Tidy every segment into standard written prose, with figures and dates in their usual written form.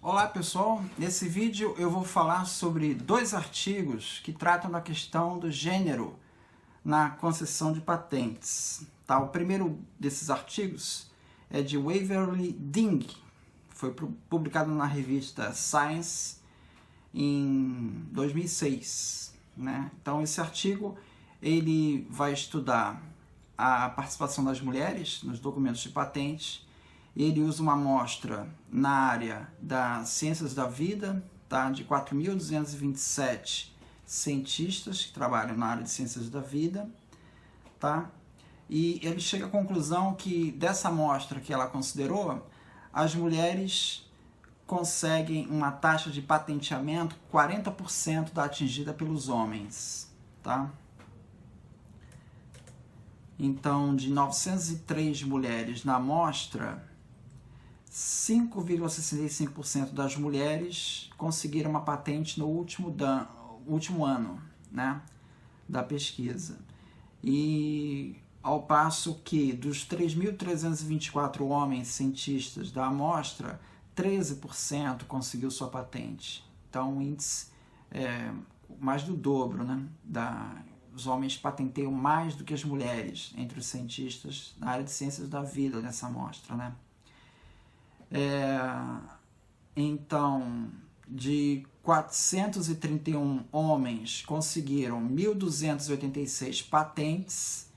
Olá pessoal, nesse vídeo eu vou falar sobre dois artigos que tratam da questão do gênero na concessão de patentes. Tá? O primeiro desses artigos é de Waverly Ding, foi publicado na revista Science em 2006. Né? Então esse artigo ele vai estudar a participação das mulheres nos documentos de patente. Ele usa uma amostra na área das ciências da vida, tá? De 4.227 cientistas que trabalham na área de ciências da vida. Tá? E ele chega à conclusão que dessa amostra que ela considerou, as mulheres conseguem uma taxa de patenteamento 40% da atingida pelos homens. Tá? Então, de 903 mulheres na amostra, 5,65% das mulheres conseguiram uma patente no último ano, né, da pesquisa. E ao passo que dos 3.324 homens cientistas da amostra, 13% conseguiu sua patente. Então, um índice mais do dobro, né, os homens patenteiam mais do que as mulheres entre os cientistas na área de ciências da vida nessa amostra, né? Então, de 431 homens conseguiram 1.286 patentes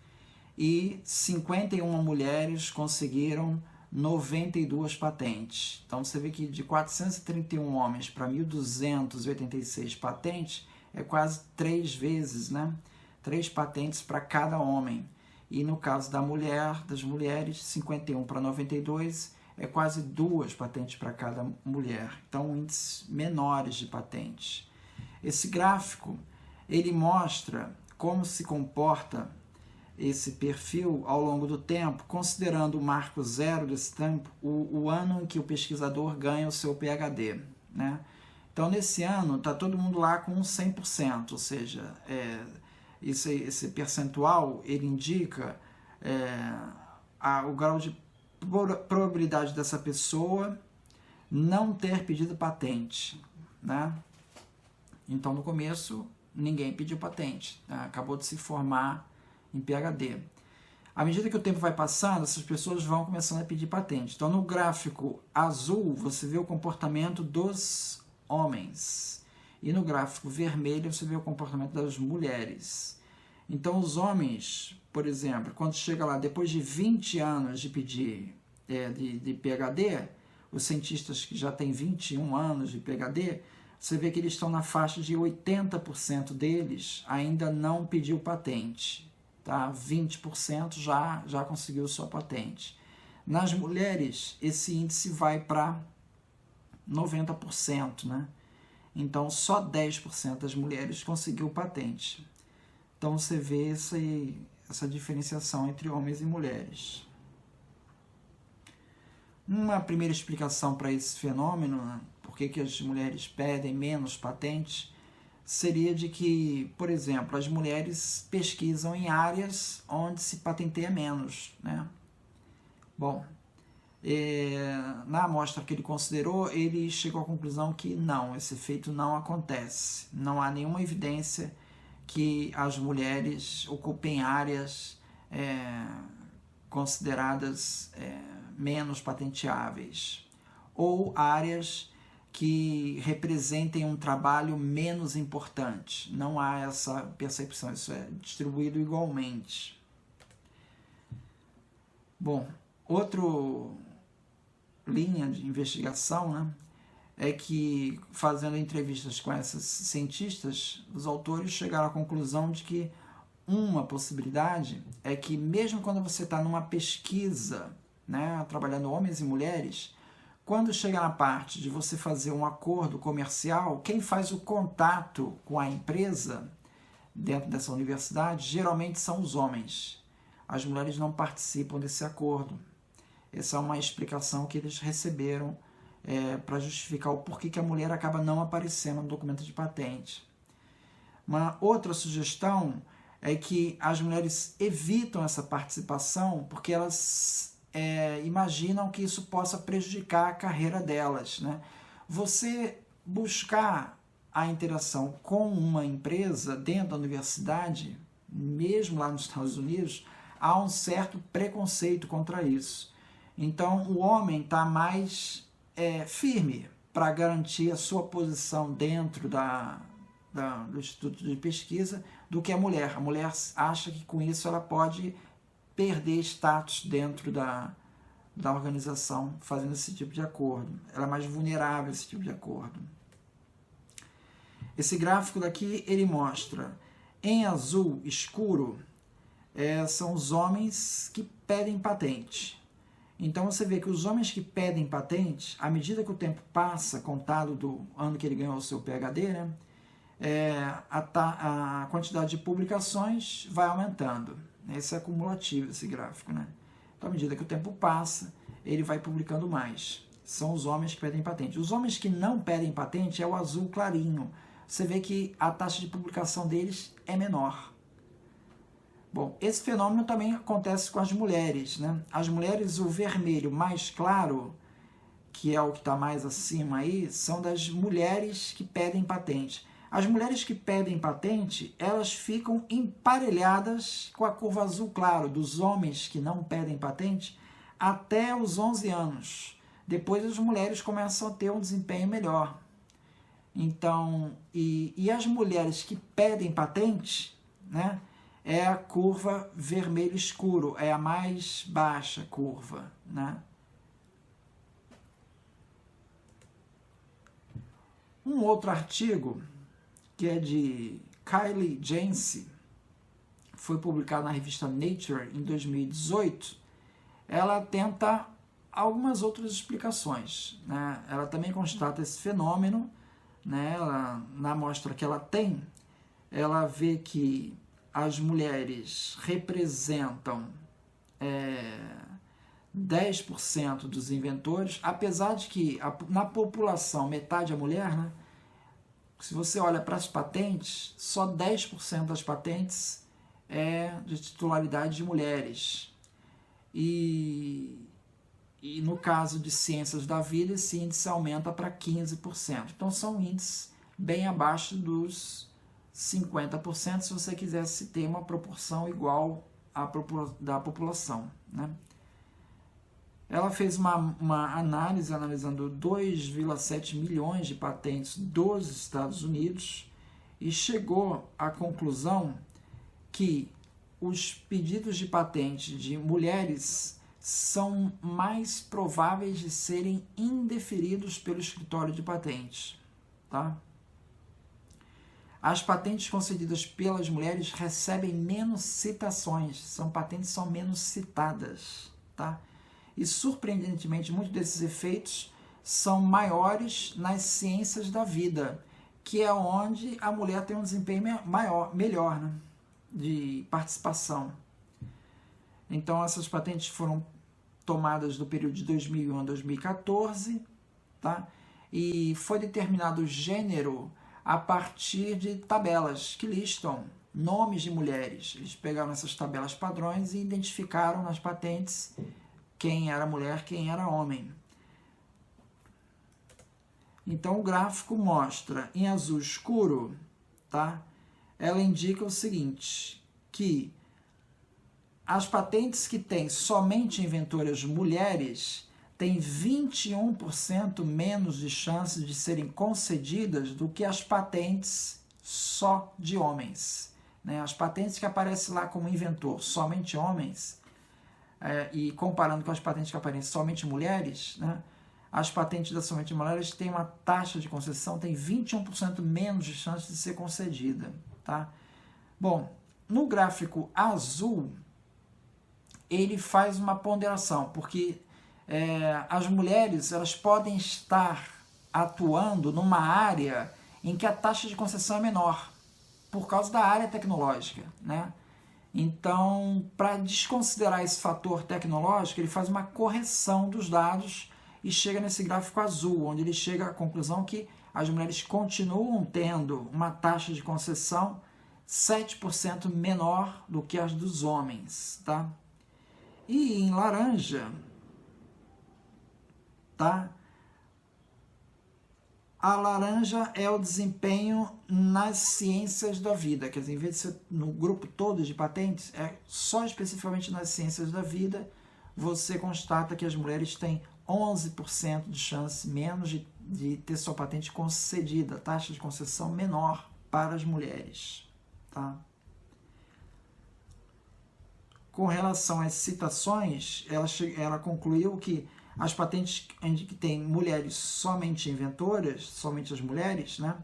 e 51 mulheres conseguiram 92 patentes. Então, você vê que de 431 homens para 1.286 patentes é quase 3 vezes, né? 3 patentes para cada homem. E no caso das mulheres, 51 para 92 é quase 2 patentes para cada mulher. Então, índices menores de patentes. Esse gráfico, ele mostra como se comporta esse perfil ao longo do tempo, considerando o marco zero desse tempo, o ano em que o pesquisador ganha o seu PhD. Né? Então, nesse ano, está todo mundo lá com 100%, ou seja, esse percentual, ele indica o grau de probabilidade dessa pessoa não ter pedido patente, né? Então, no começo, ninguém pediu patente, né? Acabou de se formar em PhD. À medida que o tempo vai passando, essas pessoas vão começando a pedir patente. Então, no gráfico azul, você vê o comportamento dos homens. E no gráfico vermelho, você vê o comportamento das mulheres. Então, os homens, por exemplo, quando chega lá, depois de 20 anos de pedir de PhD, os cientistas que já têm 21 anos de PhD, você vê que eles estão na faixa de 80% deles ainda não pediu patente. Tá? 20% já conseguiu sua patente. Nas mulheres, esse índice vai para 90%. Né? Então, só 10% das mulheres conseguiu patente. Então, você vê essa diferenciação entre homens e mulheres. Uma primeira explicação para esse fenômeno, né, por que as mulheres pedem menos patentes, seria de que, por exemplo, as mulheres pesquisam em áreas onde se patenteia menos. Né? Bom, na amostra que ele considerou, ele chegou à conclusão que não, esse efeito não acontece. Não há nenhuma evidência que as mulheres ocupem áreas consideradas menos patenteáveis, ou áreas que representem um trabalho menos importante. Não há essa percepção, isso é distribuído igualmente. Bom, outra linha de investigação, né, é que, fazendo entrevistas com essas cientistas, os autores chegaram à conclusão de que uma possibilidade é que, mesmo quando você está numa pesquisa, né, trabalhando homens e mulheres, quando chega na parte de você fazer um acordo comercial, quem faz o contato com a empresa dentro dessa universidade geralmente são os homens. As mulheres não participam desse acordo. Essa é uma explicação que eles receberam para justificar o porquê que a mulher acaba não aparecendo no documento de patente. Uma outra sugestão é que as mulheres evitam essa participação porque elas imaginam que isso possa prejudicar a carreira delas, né? você buscar a interação com uma empresa dentro da universidade, mesmo lá nos Estados Unidos, há um certo preconceito contra isso. Então, o homem está mais firme para garantir a sua posição dentro do Instituto de Pesquisa do que a mulher. A mulher acha que com isso ela pode perder status dentro da organização fazendo esse tipo de acordo. Ela é mais vulnerável a esse tipo de acordo. Esse gráfico daqui, ele mostra, em azul escuro, são os homens que pedem patente. Então você vê que os homens que pedem patente, à medida que o tempo passa, contado do ano que ele ganhou o seu PhD, né, a quantidade de publicações vai aumentando. Esse é acumulativo, esse gráfico, né? Então, à medida que o tempo passa, ele vai publicando mais. São os homens que pedem patente. Os homens que não pedem patente é o azul clarinho. Você vê que a taxa de publicação deles é menor. Bom, esse fenômeno também acontece com as mulheres, né? As mulheres, o vermelho mais claro, que é o que está mais acima aí, são das mulheres que pedem patente. As mulheres que pedem patente, elas ficam emparelhadas com a curva azul claro, dos homens que não pedem patente, até os 11 anos. Depois as mulheres começam a ter um desempenho melhor. Então, e as mulheres que pedem patente, né, é a curva vermelho escuro, é a mais baixa curva, né? Um outro artigo, que é de Kylie Jance, foi publicado na revista Nature em 2018, ela tenta algumas outras explicações, né? Ela também constata esse fenômeno, né? Na amostra que ela tem, ela vê que as mulheres representam 10% dos inventores, apesar de que na população metade é mulher, né? Se você olha para as patentes, só 10% das patentes é de titularidade de mulheres. E no caso de ciências da vida, esse índice aumenta para 15%. Então são índices bem abaixo dos 50%, se você quisesse ter uma proporção igual da população, né? Ela fez uma análise analisando 2,7 milhões de patentes dos Estados Unidos e chegou à conclusão que os pedidos de patente de mulheres são mais prováveis de serem indeferidos pelo escritório de patentes, tá? As patentes concedidas pelas mulheres recebem menos citações, patentes são menos citadas, tá? E, surpreendentemente, muitos desses efeitos são maiores nas ciências da vida, que é onde a mulher tem um desempenho melhor, né, de participação. Então, essas patentes foram tomadas do período de 2001 a 2014, tá? E foi determinado o gênero a partir de tabelas que listam nomes de mulheres. Eles pegaram essas tabelas padrões e identificaram nas patentes quem era mulher, quem era homem. Então o gráfico mostra em azul escuro, tá? Ela indica o seguinte, que as patentes que têm somente inventoras mulheres têm 21% menos de chances de serem concedidas do que as patentes só de homens, né? As patentes que aparecem lá como inventor somente homens, e comparando com as patentes que aparecem somente mulheres, né, as patentes das somente mulheres têm uma taxa de concessão, tem 21% menos de chance de ser concedida, tá? Bom, no gráfico azul, ele faz uma ponderação, porque as mulheres elas podem estar atuando numa área em que a taxa de concessão é menor, por causa da área tecnológica, né? Então, para desconsiderar esse fator tecnológico, ele faz uma correção dos dados e chega nesse gráfico azul, onde ele chega à conclusão que as mulheres continuam tendo uma taxa de concessão 7% menor do que as dos homens, tá? E em laranja, tá? A laranja é o desempenho nas ciências da vida, quer dizer, em vez de ser no grupo todo de patentes, é só especificamente nas ciências da vida, você constata que as mulheres têm 11% de chance menos de ter sua patente concedida, taxa de concessão menor para as mulheres. Tá? Com relação às citações, ela concluiu que as patentes que tem mulheres somente inventoras, somente as mulheres, né,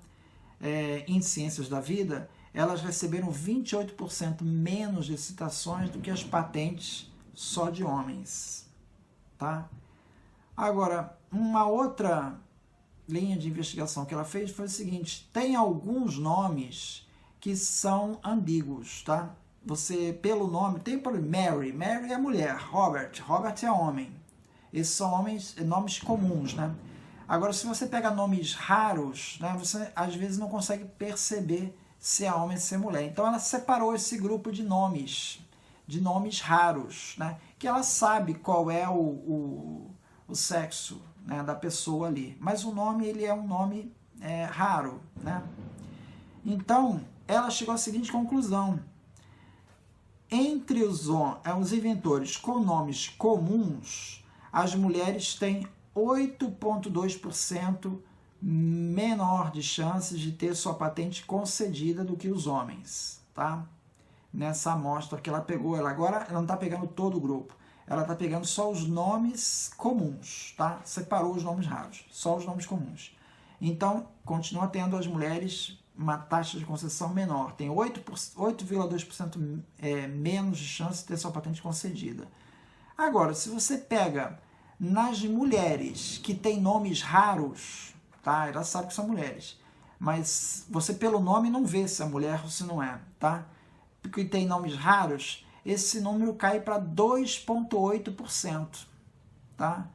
em ciências da vida, elas receberam 28% menos de citações do que as patentes só de homens. Tá? Agora, uma outra linha de investigação que ela fez foi o seguinte: tem alguns nomes que são ambíguos, tá? Você, pelo nome, tem por Mary é mulher, Robert é homem. Esses são nomes comuns, né? Agora, se você pega nomes raros, né, você às vezes não consegue perceber se é homem ou se é mulher. Então ela separou esse grupo de nomes raros, né, que ela sabe qual é o sexo, né, da pessoa ali. Mas o nome, ele é um nome raro, né? Então, ela chegou à seguinte conclusão: entre os inventores com nomes comuns, as mulheres têm 8,2% menor de chances de ter sua patente concedida do que os homens, tá? Nessa amostra que ela pegou, agora ela não está pegando todo o grupo, ela está pegando só os nomes comuns, tá? Separou os nomes raros, só os nomes comuns. Então, continua tendo as mulheres uma taxa de concessão menor, tem 8,2% menos de chance de ter sua patente concedida. Agora, se você pega nas mulheres que têm nomes raros, tá? Ela sabe que são mulheres, mas você pelo nome não vê se é mulher ou se não é, tá? Porque tem nomes raros, esse número cai para 2,8%, tá?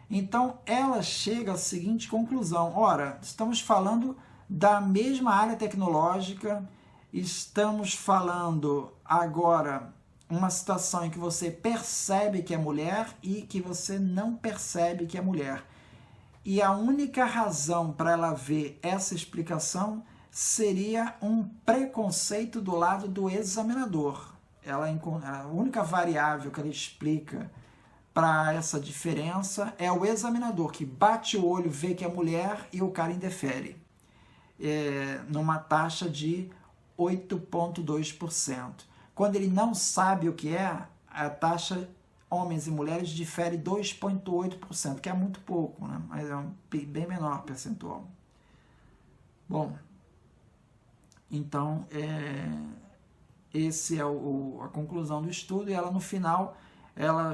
Então, ela chega à seguinte conclusão: ora, estamos falando da mesma área tecnológica, estamos falando agora uma situação em que você percebe que é mulher e que você não percebe que é mulher. E a única razão para ela ver essa explicação seria um preconceito do lado do examinador. A única variável que ela explica para essa diferença é o examinador, que bate o olho, vê que é mulher e o cara indefere. Numa taxa de 8,2%. Quando ele não sabe o que é, a taxa homens e mulheres difere 2,8%, que é muito pouco, né? Mas é bem menor percentual. Bom, então, esse é a conclusão do estudo, e ela no final, ela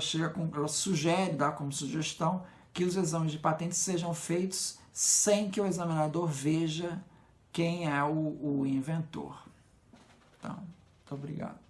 sugere, dá como sugestão, que os exames de patentes sejam feitos sem que o examinador veja quem é o inventor. Então, muito obrigado.